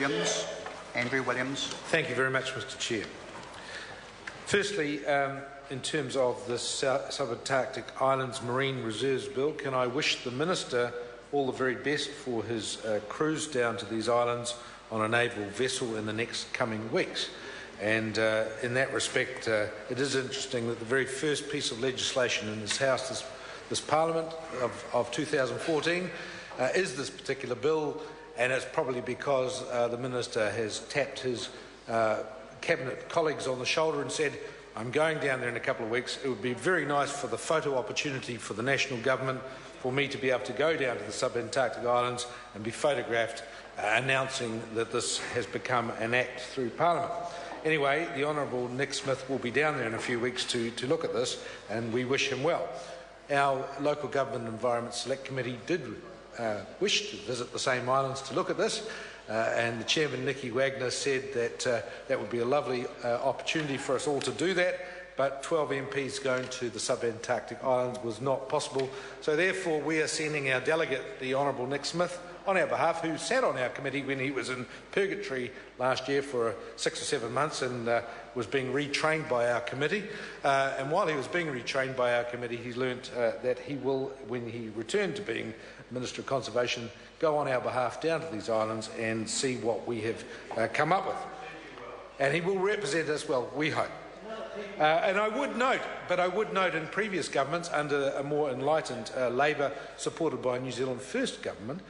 Andrew Williams. Thank you very much, Mr. Chair. Firstly, in terms of the Subantarctic Islands Marine Reserves Bill, can I wish the Minister all the very best for his cruise down to these islands on a naval vessel in the next coming weeks. And in that respect, it is interesting that the very first piece of legislation in this House, this Parliament of 2014, is this particular bill, and it's probably because the Minister has tapped his Cabinet colleagues on the shoulder and said, I'm going down there in a couple of weeks. It would be very nice for the photo opportunity for the national government for me to be able to go down to the Subantarctic Islands and be photographed announcing that this has become an act through Parliament. Anyway, the Honourable Nick Smith will be down there in a few weeks to look at this, and we wish him well. Our Local Government Environment Select Committee did wish to visit the same islands to look at this, and the Chairman, Nicky Wagner, said that that would be a lovely opportunity for us all to do that, but 12 MPs going to the Subantarctic Islands was not possible. So therefore we are sending our delegate, the Honourable Nick Smith, on our behalf, who sat on our committee when he was in purgatory last year for 6 or 7 months and was being retrained by our committee. And while he was being retrained by our committee, he learnt that he will, when he returned to being Minister of Conservation, go on our behalf down to these islands and see what we have come up with. And he will represent us well, we hope. And I would note in previous governments, under a more enlightened Labour supported by New Zealand First government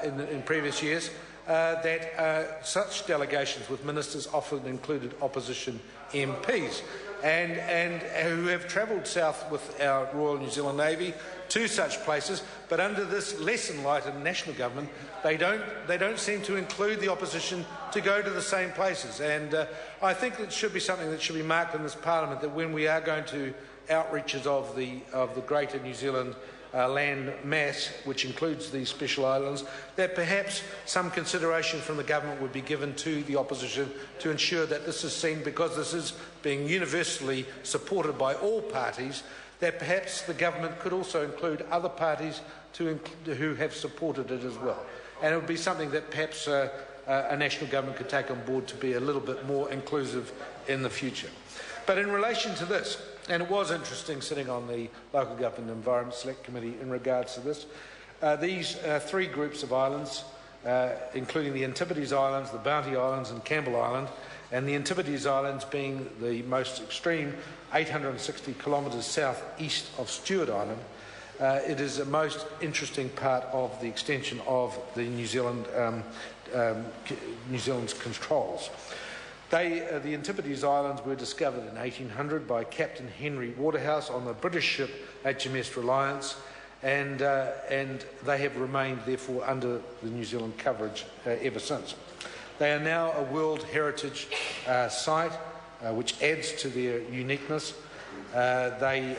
in previous years, that such delegations with ministers often included opposition MPs and who have travelled south with our Royal New Zealand Navy to such places, but under this less enlightened national government, they don't seem to include the opposition to go to the same places. And I think it should be something that should be marked in this Parliament, that when we are going to outreaches of the Greater New Zealand land mass, which includes these special islands, that perhaps some consideration from the government would be given to the opposition to ensure that this is seen, because this is being universally supported by all parties, that perhaps the government could also include other parties who have supported it as well. And it would be something that perhaps a national government could take on board to be a little bit more inclusive in the future. But in relation to this, and it was interesting sitting on the Local Government Environment Select Committee in regards to this, these three groups of islands, including the Antipodes Islands, the Bounty Islands and Campbell Island, and the Antipodes Islands being the most extreme, 860 kilometres south-east of Stewart Island, it is the most interesting part of the extension of the New Zealand's controls. The Antipodes Islands were discovered in 1800 by Captain Henry Waterhouse on the British ship HMS Reliance, and they have remained, therefore, under the New Zealand coverage ever since. They are now a World Heritage Site, which adds to their uniqueness. They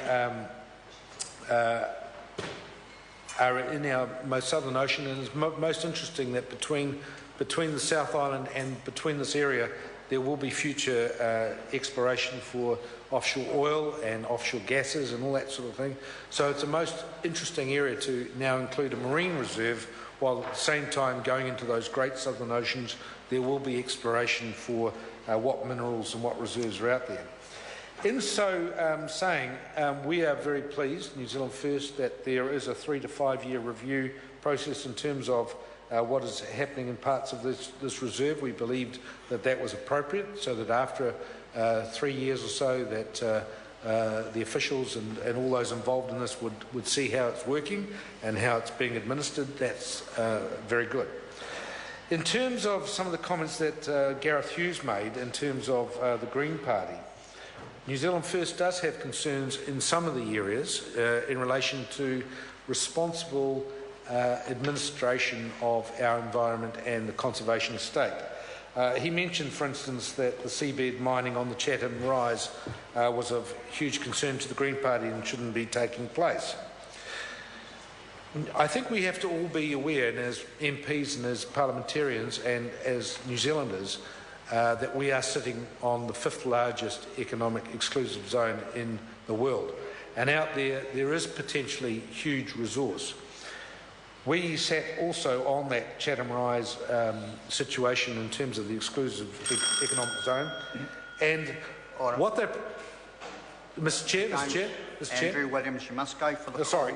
are in our most southern ocean, and it's most interesting that between the South Island and between this area, there will be future exploration for offshore oil and offshore gases and all that sort of thing. So it's a most interesting area to now include a marine reserve, while at the same time going into those great southern oceans, there will be exploration for what minerals and what reserves are out there. In so saying, we are very pleased, New Zealand First, that there is a 3 to 5 year review process in terms of what is happening in parts of this reserve. We believed that that was appropriate, so that after 3 years or so that the officials and all those involved in this would see how it's working and how it's being administered. That's very good. In terms of some of the comments that Gareth Hughes made in terms of the Green Party, New Zealand First does have concerns in some of the areas in relation to responsible administration of our environment and the conservation estate. He mentioned, for instance, that the seabed mining on the Chatham Rise was of huge concern to the Green Party and shouldn't be taking place. I think we have to all be aware, and as MPs and as parliamentarians and as New Zealanders, that we are sitting on the 5th largest economic exclusive zone in the world. And out there is potentially huge resource. We sat also on that Chatham Rise situation in terms of the exclusive economic zone, and what they... Mr. Chair, Andrew Williams, you must go for the sorry.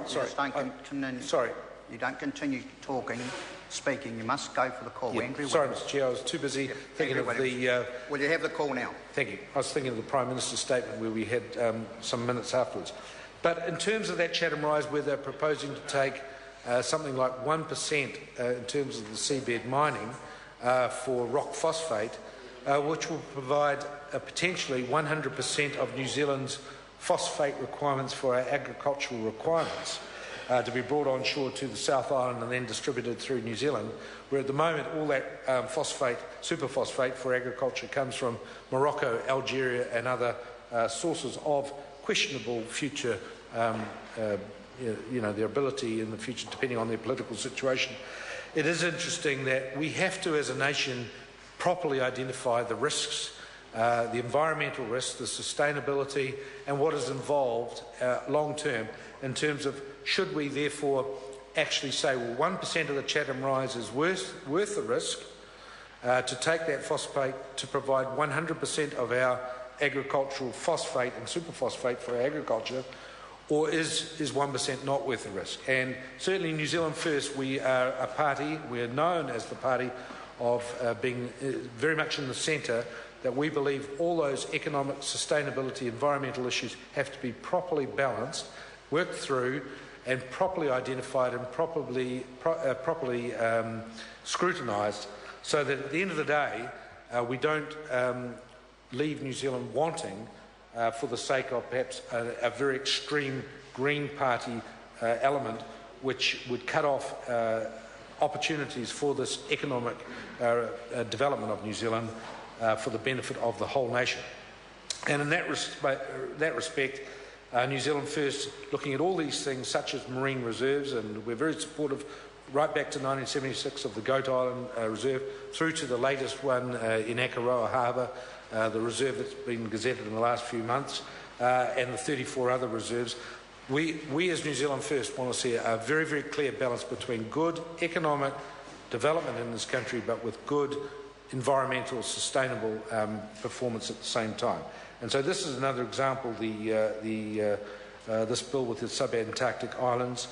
You don't continue talking, speaking. You must go for the call. Yeah, Andrew sorry, Williams. Mr. Chair, I was too busy thinking of the... Will you have the call now? Thank you. I was thinking of the Prime Minister's statement where we had some minutes afterwards. But in terms of that Chatham Rise, where they're proposing to take something like 1% in terms of the seabed mining for rock phosphate, which will provide potentially 100% of New Zealand's phosphate requirements for our agricultural requirements to be brought on shore to the South Island and then distributed through New Zealand, where at the moment all that superphosphate for agriculture comes from Morocco, Algeria and other sources of questionable future, their ability in the future depending on their political situation. It is interesting that we have to, as a nation, properly identify the risks, the environmental risks, the sustainability and what is involved long term in terms of should we therefore actually say, well, 1% of the Chatham Rise is worth the risk to take that phosphate to provide 100% of our agricultural phosphate and superphosphate for our agriculture, or is 1% not worth the risk? And certainly New Zealand First, we are a party, we are known as the party of being very much in the centre, that we believe all those economic, sustainability, environmental issues have to be properly balanced, worked through and properly identified and properly scrutinised, so that at the end of the day we don't leave New Zealand wanting for the sake of perhaps a very extreme Green Party element which would cut off opportunities for this economic development of New Zealand for the benefit of the whole nation. And in that respect, New Zealand First, looking at all these things such as marine reserves, and we're very supportive right back to 1976 of the Goat Island Reserve through to the latest one in Akaroa Harbour, the reserve that's been gazetted in the last few months, and the 34 other reserves. We as New Zealand First want to see a very, very clear balance between good economic development in this country but with good environmental, sustainable performance at the same time. And so this is another example, this bill with the Subantarctic Islands,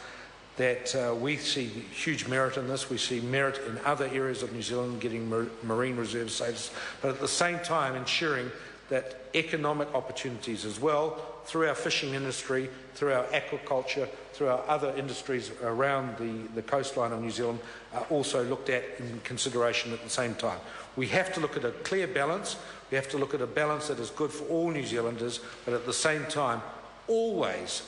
that we see huge merit in this. We see merit in other areas of New Zealand getting marine reserve status, but at the same time ensuring that economic opportunities as well, through our fishing industry, through our aquaculture, through our other industries around the coastline of New Zealand, are also looked at in consideration at the same time. We have to look at a clear balance. We have to look at a balance that is good for all New Zealanders, but at the same time, always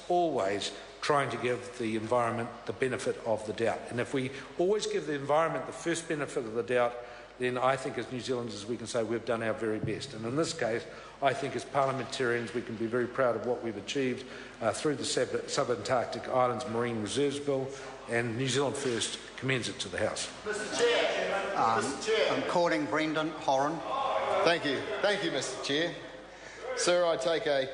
trying to give the environment the benefit of the doubt. And if we always give the environment the first benefit of the doubt, then I think as New Zealanders we can say we've done our very best. And in this case, I think as parliamentarians we can be very proud of what we've achieved through the Subantarctic Islands Marine Reserves Bill, and New Zealand First commends it to the House. Mr. Chair. Mr. Chair. I'm calling Brendan Horan. Thank you, Mr. Chair. Sir, I take a